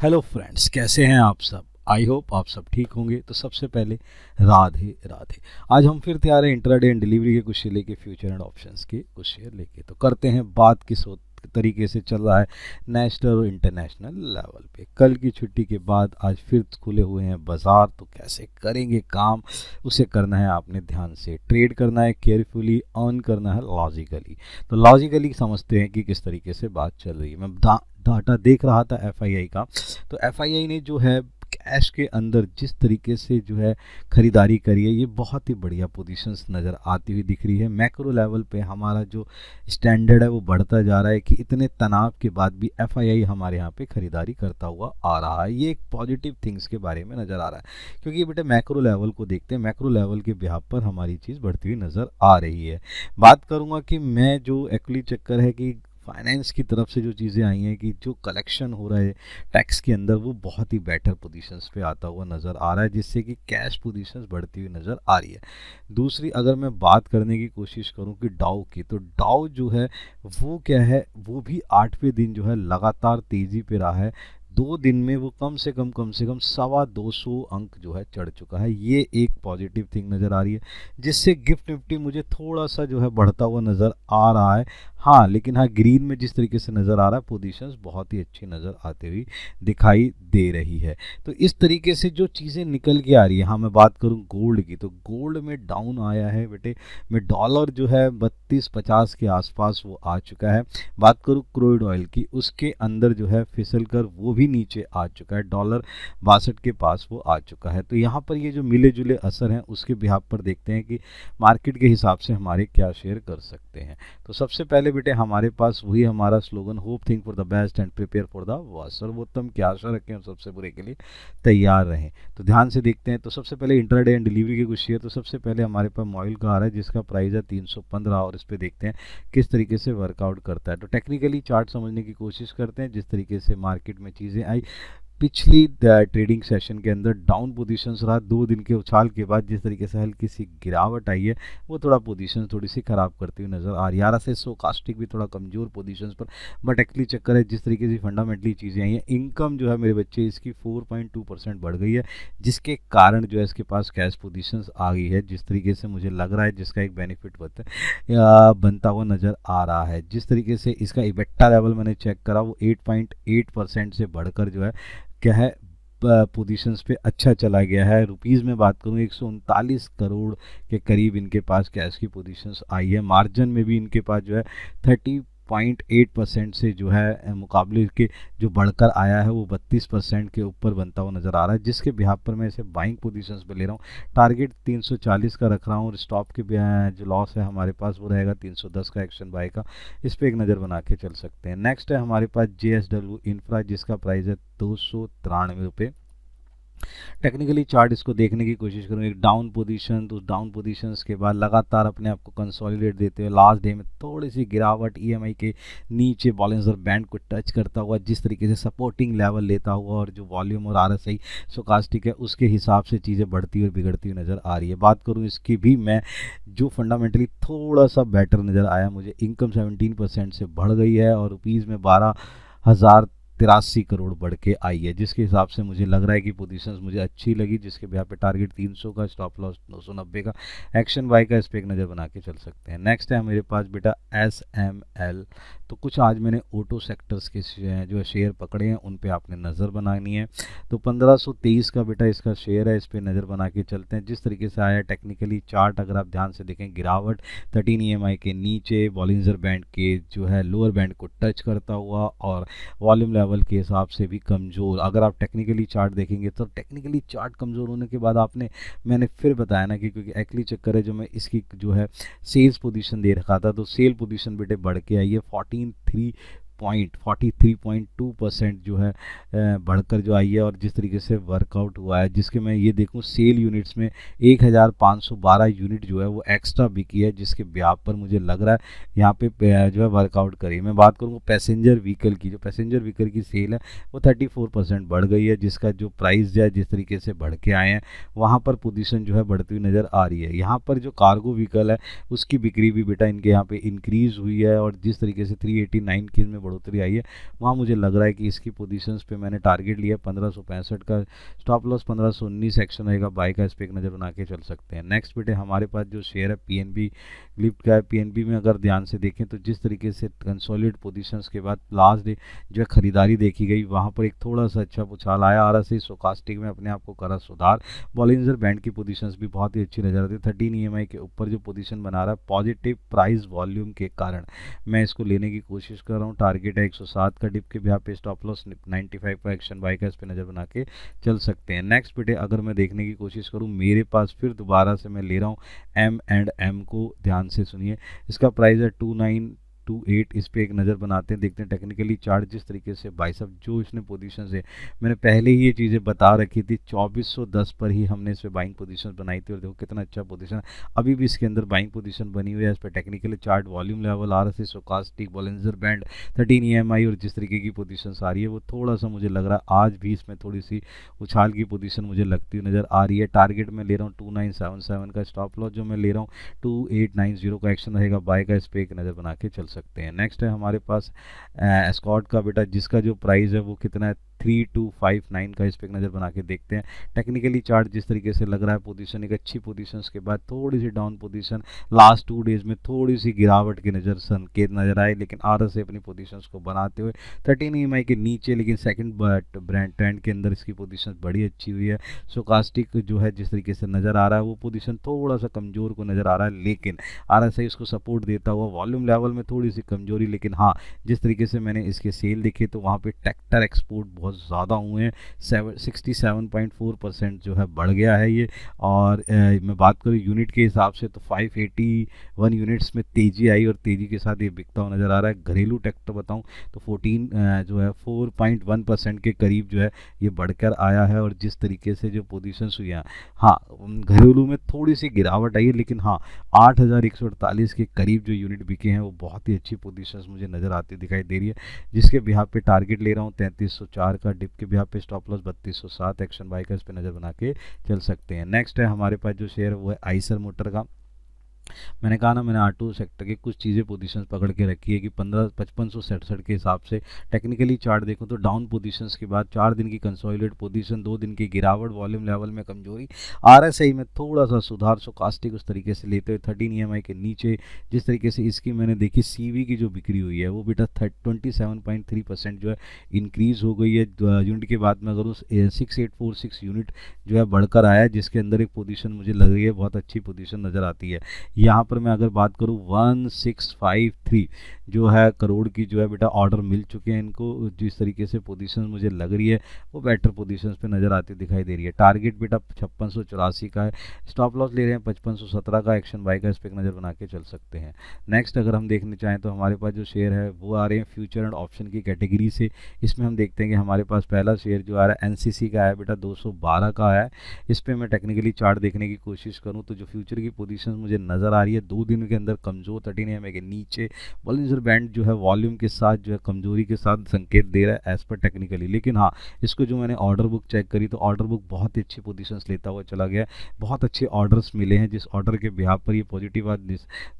Hello friends, कैसे हैं आप सब। आई होप आप सब ठीक होंगे। तो सबसे पहले राधे राधे। आज हम फिर तैयार हैं इंट्राडे एंड डिलीवरी के कुछ शेयर लेके, फ्यूचर एंड ऑप्शंस के कुछ शेयर लेके। तो करते हैं बात किस तरीके से चल रहा है नेशनल और इंटरनेशनल लेवल पे। कल की छुट्टी के बाद आज फिर खुले हुए हैं बाजार, तो कैसे करेंगे काम, उसे करना है आपने ध्यान से। ट्रेड करना है केयरफुली, अर्न करना है लॉजिकली। तो लॉजिकली समझते हैं कि किस तरीके से बात चल रही है। मैं डाटा देख रहा था एफआईआई का। तो एफआईआई ने जो है कैश के अंदर जिस तरीके से जो है खरीदारी करी है, ये बहुत ही बढ़िया पोजीशंस नज़र आती हुई दिख रही है। मैक्रो लेवल पे हमारा जो स्टैंडर्ड है वो बढ़ता जा रहा है कि इतने तनाव के बाद भी एफआईआई हमारे यहाँ पे खरीदारी करता हुआ आ रहा है। ये एक पॉजिटिव थिंग्स के बारे में नज़र आ रहा है, क्योंकि बेटे मैक्रो लेवल को देखते हैं, मैक्रो लेवल के बिहाफ पर हमारी चीज़ बढ़ती हुई नज़र आ रही है। बात करूँगा कि मैं जो एक्चुअली चक्कर है कि फाइनेंस की तरफ से जो चीज़ें आई हैं कि जो कलेक्शन हो रहा है टैक्स के अंदर, वो बहुत ही बेटर पोजीशंस पे आता हुआ नज़र आ रहा है, जिससे कि कैश पोजीशंस बढ़ती हुई नज़र आ रही है। दूसरी अगर मैं बात करने की कोशिश करूं कि डाउ की, तो डाउ जो है वो क्या है, वो भी 8वें दिन जो है लगातार तेज़ी पे रहा है। 2 दिन में वो कम से कम 250 अंक जो है चढ़ चुका है। ये एक पॉजिटिव थिंग नज़र आ रही है, जिससे गिफ्ट निफ्टी मुझे थोड़ा सा जो है बढ़ता हुआ नज़र आ रहा है। हाँ, लेकिन हाँ, ग्रीन में जिस तरीके से नज़र आ रहा है पोजीशंस बहुत ही अच्छी नज़र आती हुई दिखाई दे रही है। तो इस तरीके से जो चीज़ें निकल के आ रही है। हाँ, मैं बात करूँ गोल्ड की, तो गोल्ड में डाउन आया है बेटे। में डॉलर जो है 32.50 के आसपास वो आ चुका है। बात करूँ क्रूड ऑयल की, उसके अंदर जो है फिसल कर वो भी नीचे आ चुका है, डॉलर 62 के पास वो आ चुका है। तो यहाँ पर ये जो मिले जुले असर हैं उसके बिहाफ पर देखते हैं कि मार्केट के हिसाब से हमारे क्या शेयर कर सकते हैं। तो सबसे पहले बेटे हमारे पास वही हमारा slogan, hope think for the best and prepare for the worst. सर्वोत्तम की आशा रखें और सबसे बुरे के लिए तैयार रहें। तो ध्यान से देखते हैं। तो सबसे पहले इंट्राडे एंड डिलीवरी के कुछ शेयर। तो सबसे पहले हमारे पास मॉइल का आ रहा है, जिसका प्राइस है 315, और इस पर देखते हैं किस तरीके से वर्कआउट करता है। तो टेक्निकली चार्ट समझने की कोशिश करते हैं। जिस तरीके से मार्केट में चीज़ें आई, पिछली ट्रेडिंग सेशन के अंदर डाउन पोजीशंस रहा। 2 दिन के उछाल के बाद जिस तरीके से हल्की सी गिरावट आई है, वो थोड़ा पोजीशन थोड़ी सी खराब करती हुई नज़र आ रही है। से स्टोकास्टिक भी थोड़ा कमज़ोर पोजीशंस पर, बट एक्चुअली चक्कर है जिस तरीके से फंडामेंटली चीज़ें आई हैं। इनकम जो है मेरे बच्चे इसकी 4.2% बढ़ गई है, जिसके कारण जो है इसके पास कैश पोजीशंस आ गई है, जिस तरीके से मुझे लग रहा है, जिसका एक बेनिफिट बनता हुआ नज़र आ रहा है। जिस तरीके से इसका इबेट्टा लेवल मैंने चेक करा, वो 8.8% से बढ़कर जो है क्या है पोजीशंस पे अच्छा चला गया है। रुपीज़ में बात करूँ 139 करोड़ के करीब इनके पास कैश की पोजीशंस आई है। मार्जिन में भी इनके पास जो है 30.8% से जो है मुकाबले के जो बढ़कर आया है, वो 32% के ऊपर बनता हुआ नज़र आ रहा है, जिसके बिहाफ पर मैं इसे बाइंग पोजीशंस पे ले रहा हूँ। टारगेट 340 का रख रहा हूँ, और स्टॉप के जो लॉस है हमारे पास वो रहेगा 310 का एक्शन बाय का। इस पर एक नज़र बना के चल सकते हैं। नेक्स्ट है हमारे पास JSW इंफ्रा, जिसका प्राइस है 293 रुपये। टेक्निकली चार्ट इसको देखने की कोशिश करूँ, एक डाउन पोजीशन, तो डाउन पोजीशंस के बाद लगातार अपने आप को कंसोलिडेट देते हुए लास्ट डे में थोड़ी सी गिरावट EMI के नीचे बॉलिंजर बैंड को टच करता हुआ, जिस तरीके से सपोर्टिंग लेवल लेता हुआ, और जो वॉल्यूम और RSI स्टोकास्टिक है उसके हिसाब से चीज़ें बढ़ती और बिगड़ती हुई नज़र आ रही है। बात करूँ इसकी भी मैं, जो फंडामेंटली थोड़ा सा बेटर नज़र आया मुझे, इनकम 17% से बढ़ गई है, और रुपीज़ में 12,083 करोड़ बढ़ के आई है, जिसके हिसाब से मुझे लग रहा है कि पोजीशंस मुझे अच्छी लगी, जिसके यहाँ पे टारगेट 300 का, स्टॉप लॉस 990 का, एक्शन बाय का। इस पर एक नज़र बना के चल सकते हैं। नेक्स्ट है मेरे पास बेटा SML। तो कुछ आज मैंने ऑटो सेक्टर्स के जो शेयर पकड़े हैं, उन पे आपने नज़र बनानी है। तो 1523 का बेटा इसका शेयर है, इस पर नज़र बना के चलते हैं। जिस तरीके से आया टेक्निकली चार्ट अगर आप ध्यान से देखें, गिरावट 13 EMI के नीचे बॉलिंजर बैंड के जो है लोअर बैंड को टच करता हुआ, और वॉल्यूम लेवल के हिसाब से भी कमज़ोर। अगर आप टेक्निकली चार्ट देखेंगे तो टेक्निकली चार्ट कमज़ोर होने के बाद मैंने फिर बताया ना कि क्योंकि एक्चुअली चक्कर है, जो मैं इसकी जो है सेल्स पोजीशन दे रखा था, तो सेल पोजीशन बेटे बढ़ के आई है 43.2% जो है बढ़कर जो आई है, और जिस तरीके से वर्कआउट हुआ है, जिसके मैं ये देखूं सेल यूनिट्स में 1512 यूनिट जो है वो एक्स्ट्रा बिकी है, जिसके ब्याज पर मुझे लग रहा है यहाँ पे जो है वर्कआउट करी। मैं बात करूँ पैसेंजर व्हीकल की, जो पैसेंजर व्हीकल की सेल है वो 34% बढ़ गई है, जिसका जो प्राइस जो है जिस तरीके से बढ़ के आए हैं, वहाँ पर पोजीशन जो है बढ़ती हुई नज़र आ रही है। यहाँ पर जो कार्गो व्हीकल है उसकी बिक्री भी बेटा इनके यहाँ पे इंक्रीज़ हुई है, और जिस तरीके से 389 की में बढ़ोतरी आई है, वहाँ मुझे लग रहा है कि इसकी पोजीशंस पे मैंने टारगेट लिया 1565 का, स्टॉप लॉस 1519 एक्शन रहेगा, बाय का इस पे एक नज़र बना के चल सकते हैं। नेक्स्ट बेटे हमारे पास जो शेयर है पीएनबी लिफ्ट का है। पीएनबी में अगर ध्यान से देखें तो जिस तरीके से कंसोलिडेट पोजीशंस के बाद लास्ट डे जो है खरीदारी देखी गई, वहाँ पर एक थोड़ा सा अच्छा उछाल आया, RSI स्टोकास्टिक में अपने आप को करा सुधार। बॉलिंजर बैंड की पोजीशंस भी बहुत ही अच्छी नजर आती है। 13 EMI के ऊपर जो पोजीशन बना रहा है पॉजिटिव प्राइस वॉल्यूम के कारण मैं इसको लेने की कोशिश कर रहा हूँ। टारगेट है 107 का डिप के भी यहाँ पे, स्टॉप लॉस 95 का एक्शन बाय का इस पे नज़र बना के चल सकते हैं। नेक्स्ट बेटे अगर मैं देखने की कोशिश करूँ, मेरे पास फिर दोबारा से मैं ले रहा हूँ M&M को, ध्यान से सुनिए। इसका प्राइस है 2928, इस पे एक नज़र बनाते हैं, देखते हैं टेक्निकली चार्ट जिस तरीके से भाई साहब जो इसने पोजीशन है, मैंने पहले ही ये चीज़ें बता रखी थी, 2410 पर ही हमने इस पे बाइंग पोजीशन बनाई थी और देखो कितना अच्छा पोजीशन है, अभी भी इसके अंदर बाइंग पोजीशन बनी हुई है। इस पर technically chart, volume level, RSI stochastic, Bollinger band, 13 EMI और जिस तरीके की पोजीशन आ रही है वो थोड़ा सा मुझे लग रहा है आज भी इसमें थोड़ी सी उछाल की पोजीशन मुझे लगती हुई नज़र आ रही है। टारगेट में ले रहा हूँ 2977 का, स्टॉप लॉस जो मैं ले रहा हूँ 2890 का एक्शन रहेगा, बाय का इस पे एक नज़र बना के चल सकते हैं। नेक्स्ट है हमारे पास एस्कॉर्ट का बेटा, जिसका जो प्राइस है वो कितना है 3259 का, इस पे एक नज़र बना के देखते हैं। टेक्निकली चार्ट जिस तरीके से लग रहा है पोजीशन एक अच्छी पोजीशंस के बाद थोड़ी सी डाउन पोजीशन, लास्ट 2 डेज में थोड़ी सी गिरावट के संकेत नजर आए, लेकिन RSI अपनी पोजीशंस को बनाते हुए 13 EMI के नीचे, लेकिन सेकंड ब्रांड ट्रेंड के अंदर इसकी पोजीशन बड़ी अच्छी हुई है। स्टोकास्टिक जो है जिस तरीके से नज़र आ रहा है वो पोजीशन थोड़ा सा कमज़ोर को नज़र आ रहा है, लेकिन RSI इसको सपोर्ट देता हुआ, वॉल्यूम लेवल में थोड़ी सी कमजोरी, लेकिन हाँ जिस तरीके से मैंने इसके सेल देखे तो वहाँ पे ट्रैक्टर एक्सपोर्ट बहुत ज़्यादा हुए हैं, 67.4% जो है बढ़ गया है ये। और मैं बात करूँ यूनिट के हिसाब से तो 581 यूनिट्स में तेज़ी आई और तेज़ी के साथ ये बिकता हुआ नज़र आ रहा है। घरेलू ट्रैक्टर बताऊँ तो 4.1% के करीब जो है ये बढ़कर आया है, और जिस तरीके से जो पोजीशन हुई है, हाँ घरेलू में थोड़ी सी गिरावट आई है, लेकिन हाँ 8148 के करीब जो यूनिट बिके हैं वो बहुत ही अच्छी पोजीशंस मुझे नज़र आती दिखाई दे रही है, जिसके बिहार पे टारगेट ले रहा हूँ 3304 का, डिप के बिहार पे स्टॉप लॉस 3207, एक्शन बाय का इस पे नज़र बना के चल सकते हैं। नेक्स्ट है हमारे पास जो शेयर है वो है आइसर मोटर का। मैंने कहा ना, मैंने ऑटो सेक्टर की कुछ चीज़ें पोजीशंस पकड़ के रखी है कि 5567 के हिसाब से टेक्निकली चार्ट देखूं तो डाउन पोजीशंस के बाद 4 दिन की कंसोलिडेट पोजीशन, 2 दिन की गिरावट, वॉल्यूम लेवल में कमजोरी, RSI में थोड़ा सा सुधार, स्टोकास्टिक उस तरीके से लेते हुए 13 EMI के नीचे जिस तरीके से इसकी मैंने देखी CV की जो बिक्री हुई है वो बेटा 27.3% जो है इंक्रीज़ हो गई है यूनिट के बाद में। अगर उस 6846 यूनिट जो है बढ़कर आया है, जिसके अंदर एक पोजीशन मुझे लग रही है बहुत अच्छी पोजीशन नज़र आती है। यहाँ पर मैं अगर बात करूँ 1653 जो है करोड़ की जो है बेटा ऑर्डर मिल चुके हैं इनको, जिस तरीके से पोजीशन मुझे लग रही है वो बेटर पोजीशंस पे नज़र आती दिखाई दे रही है। टारगेट बेटा 5684 का है, स्टॉप लॉस ले रहे हैं 5517 का, एक्शन बाय का इस पे एक नज़र बना के चल सकते हैं। नेक्स्ट अगर हम देखने चाहें तो हमारे पास जो शेयर है वो आ रहे हैं फ्यूचर एंड ऑप्शन की कैटेगरी से। इसमें हम देखते हैं कि हमारे पास पहला शेयर जो आ रहा है NCC का है बेटा, 212 का है। इस पर मैं टेक्निकली चार्ट देखने की कोशिश करूँ तो जो फ्यूचर की पोजीशन मुझे नज़र आ रही है 2 दिन के अंदर कमज़ोर, 13 EMI के नीचे, बॉलिंजर बैंड जो है वॉल्यूम के साथ जो है कमजोरी के साथ संकेत दे रहा है एज पर टेक्निकली, लेकिन हाँ इसको जो मैंने ऑर्डर बुक चेक करी तो ऑर्डर बुक बहुत ही अच्छी पोजीशंस लेता हुआ चला गया, बहुत अच्छे ऑर्डर्स मिले हैं जिस ऑर्डर के बिहार पर ये पॉजिटिव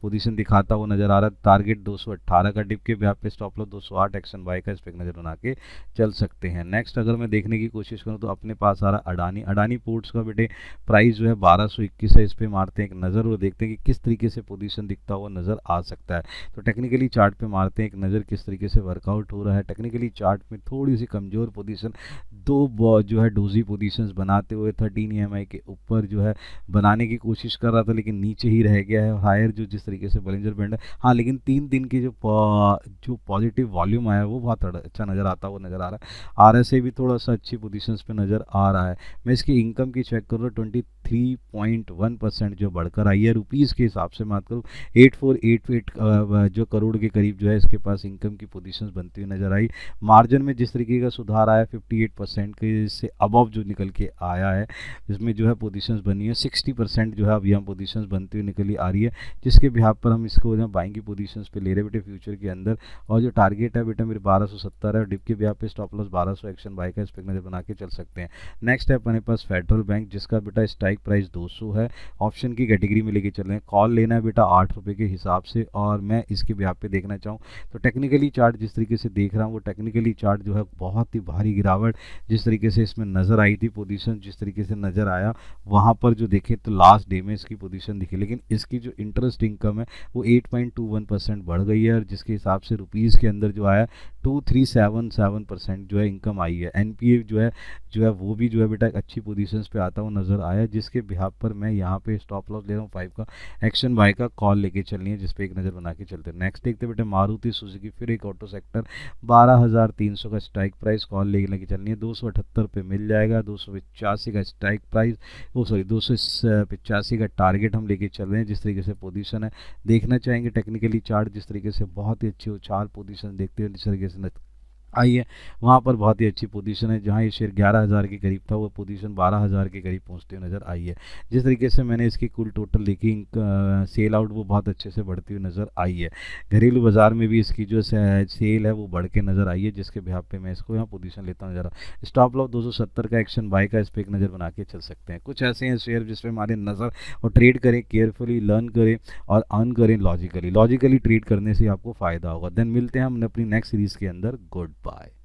पोजीशन दिखाता हुआ नजर आ रहा है। टारगेट 218 का, डिप के बिहार पे स्टॉप लॉस 208, एक्शन बाय का इस पे नज़र बना के चल सकते हैं। नेक्स्ट अगर मैं देखने की कोशिश करूँ तो अपने पास आ रहा है अडानी पोर्ट्स का बेटे, प्राइस जो है 1221 है, इस पे मारते हैं एक नज़र और देखते हैं कि किस तरीके से पोजीशन दिखता हुआ नज़र आ सकता है। तो टेक्निकली चार्ट पे मारते हैं एक नज़र किस तरीके से वर्कआउट हो रहा है। टेक्निकली चार्ट में थोड़ी सी कमज़ोर पोजीशन, 2 जो है डोजी पोजीशंस बनाते हुए 13 EMI के ऊपर जो है बनाने की कोशिश कर रहा था, लेकिन नीचे ही रह गया है। हायर जो जिस तरीके से बॉलिंजर बैंड है, हाँ लेकिन 3 दिन की जो पॉजिटिव वॉल्यूम आया वो बहुत अच्छा नज़र आता हुआ नज़र आ रहा है। RSI भी थोड़ा सा अच्छी पोजीशंस पे नज़र आ रहा है। मैं इसकी इनकम की चेक कर रहा हूँ 23.1% जो बढ़कर आई है। रुपीज़ के हिसाब से बात करूँ 8488 जो करोड़ के करीब जो है इसके पास इनकम की पोजीशंस बनती हुई नजर आई। मार्जिन में जिस तरीके का सुधार आया 58% 50% के से अबव जो निकल के आया है, इसमें जो है पोजीशंस बनी है 60% जो है अब यहाँ पोजीशंस बनती हुई निकली आ रही है, जिसके बिहाफ पर हम इसको जो बाइंग की पोजीशंस पे ले रहे बेटे फ्यूचर के अंदर। और जो टारगेट है बेटा मेरे 1270 है, डिप के बिहाफ पे स्टॉप लॉस 1200 एक्शन बाय का इस पर नजर बना के चल सकते हैं। नेक्स्ट है अपने पास फेडरल बैंक, जिसका बेटा स्ट्राइक प्राइस 200 है, ऑप्शन की कैटेगरी में लेके चल रहे हैं। कॉल लेना है बेटा 8 रुपये के हिसाब से, और मैं इसके बिहाफ पे देखना चाहूँ तो टेक्निकली चार्ट जिस तरीके से देख रहा हूँ वो टेक्निकली चार्ट जो है बहुत ही भारी गिरावट जिस तरीके से इसमें नज़र आई थी, पोजीशन जिस तरीके से नज़र आया वहाँ पर जो देखें तो लास्ट डे में इसकी पोजीशन दिखी, लेकिन इसकी जो इंटरेस्ट इनकम है वो 8.21% बढ़ गई है, और जिसके हिसाब से रुपीज़ के अंदर जो आया 2377% जो है इनकम आई है। एनपीए जो है वो भी जो है बेटा एक अच्छी पोजीशंस पे आता हुआ नज़र आया, जिसके बिहाफ पर मैं यहाँ पे स्टॉप लॉस ले रहा हूँ 5 का, एक्शन बाय का कॉल लेके चलनी है, जिस पे एक नज़र बना के चलते हैं। नेक्स्ट देखते बेटे मारुति सुजुकी, फिर एक ऑटो सेक्टर 12,300 का स्ट्राइक प्राइस, कॉल लेके चलनी है, 278 पे मिल जाएगा, 285 का स्ट्राइक प्राइस, वो सॉरी 285 का टारगेट हम लेके चल रहे हैं। जिस तरीके से पोजीशन है देखना चाहेंगे टेक्निकली चार्ट जिस तरीके से बहुत ही अच्छी उछाल पोजीशन देखते हुए जिस तरीके से आई है, वहाँ पर बहुत ही अच्छी पोजीशन है। जहाँ ये शेयर 11,000 के करीब था वो पोजीशन 12,000 के करीब पहुँचते हुए नज़र आई है। जिस तरीके से मैंने इसकी कुल टोटल देखी सेल आउट वो बहुत अच्छे से बढ़ती हुई नज़र आई है। घरेलू बाज़ार में भी इसकी जो सेल है वो बढ़ के नज़र आई है, जिसके बिहाफ पे मैं इसको यहाँ पोजीशन लेता हूँ। ज़रा स्टॉप लॉस 270 का, एक्शन बाय का, इस पर एक नज़र बना के चल सकते हैं। कुछ ऐसे हैं शेयर जिस पर हमारी नज़र और ट्रेड करें, केयरफुली लर्न करें और अर्न करें लॉजिकली ट्रेड करने से आपको फ़ायदा होगा। देन मिलते हैं हम अपनी नेक्स्ट सीरीज़ के अंदर। Good bye.